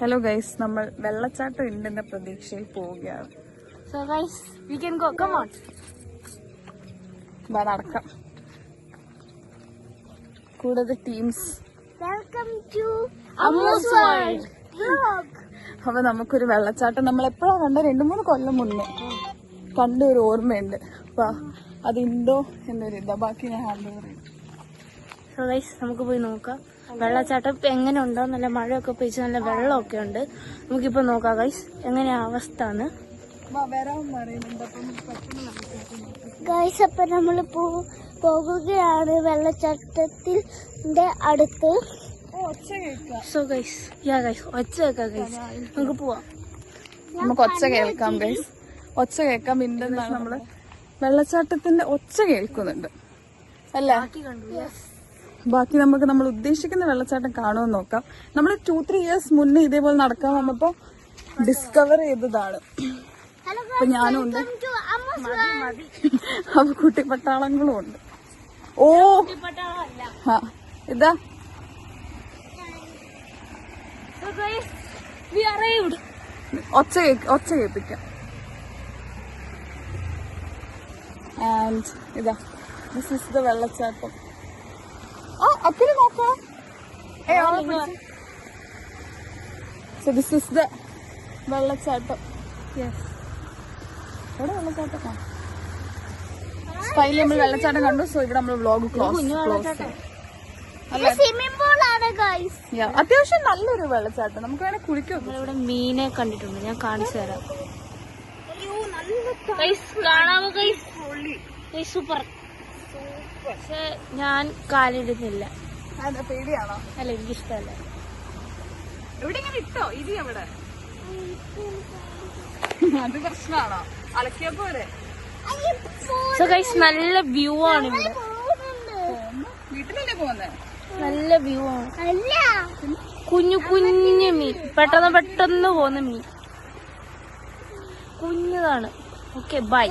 Hello guys, നമ്മൾ വെള്ളച്ചാട്ടം ഉണ്ടെന്ന പ്രതീക്ഷയിൽ പോവുകയാണ്. So guys, we can go. Come on. നടക്കാം. കൂടുതൽ teams. Welcome to Ammu's World Vlog. അപ്പൊ നമുക്കൊരു വെള്ളച്ചാട്ടം നമ്മൾ എപ്പോഴാ കണ്ട 2-3 കൊല്ലം മുന്നേ കണ്ട ഒരു ഓർമ്മയുണ്ട്. അപ്പൊ അതുണ്ടോ എന്നൊരു ഇതാ. ബാക്കി ഞാൻ ഹാൻഡ് ഓവർ ചെയ്യും. So guys, നമുക്ക് പോയി നോക്കാം വെള്ളച്ചാട്ടം എങ്ങനെ ഉണ്ടോ. നല്ല മഴയൊക്കെ പെയ്ച്ച് നല്ല വെള്ളമൊക്കെ ഉണ്ട്. നമുക്കിപ്പോ നോക്കാം ഗൈസ് എങ്ങനെയാ അവസ്ഥ എന്ന്. ഗൈസ്, അപ്പൊ നമ്മള് പോകുകയാണ് വെള്ളച്ചാട്ടത്തിന്റെ അടുത്ത്. സോ ഗൈസ്, ഒച്ച കേൾക്കാം ഗൈസ്. നമുക്ക് പോവാം. നമുക്ക് ഒച്ച കേൾക്കാം ഗൈസ്. ഒച്ച കേൾക്കാം. എന്തെന്നാണ് നമ്മള് വെള്ളച്ചാട്ടത്തിന്റെ ഒച്ച കേൾക്കുന്നുണ്ട് അല്ലേ? ബാക്കി നമുക്ക് നമ്മൾ ഉദ്ദേശിക്കുന്ന വെള്ളച്ചാട്ടം കാണുമെന്ന് നോക്കാം. നമ്മൾ 2-3 years മുന്നേ ഇതേപോലെ നടക്കാൻ വന്നപ്പോ ഡിസ്കവർ ചെയ്തതാണ്. അപ്പൊ ഞാനും ഉണ്ട്, അപ്പൊ കുട്ടിപ്പട്ടാളങ്ങളും ഉണ്ട്. ഓ ഇതാ ഒച്ച കേൾപ്പിക്കാം. ആൻഡ് ഇതാ ദിസ് ഇസ് ദ വെള്ളച്ചാട്ടം. അപ്പിന് നോക്കാം. സോ ദിസ് ഇസ് ദ വെള്ളച്ചാട്ടം. എവിടെ വെള്ളച്ചാട്ടം? ഫൈനലി നമ്മൾ വെള്ളച്ചാട്ടം കണ്ടു. സോ ഇവിടെ നമ്മൾ വ്ലോഗ് ക്ലോസ്. അത്യാവശ്യം നല്ലൊരു വെള്ളച്ചാട്ടം. നമുക്ക് വേണേ കുളിക്കും. ഇവിടെ മീനെ കണ്ടിട്ടുണ്ട്, ഞാൻ കാണിച്ചു തരാം. സൂപ്പർ. പക്ഷെ ഞാൻ കാലിടുന്നില്ല. പേടിയാണോ? അല്ല, എനിക്കിഷ്ടമല്ല. എവിടെ ഇങ്ങനെ ഇട്ടോ? ഇനി എവിടെ? അത് പ്രശ്നമാണോ? അലക്കിയപ്പോ സോ ഗൈസ്, നല്ല വ്യൂ ആണ് ഇവിടെ. വീട്ടിലല്ലേ പോകുന്നേ? നല്ല വ്യൂ ആണ്. കുഞ്ഞു കുഞ്ഞു മീൻ, പെട്ടെന്ന് പോകുന്ന മീൻ കുഞ്ഞതാണ്. Okay, by.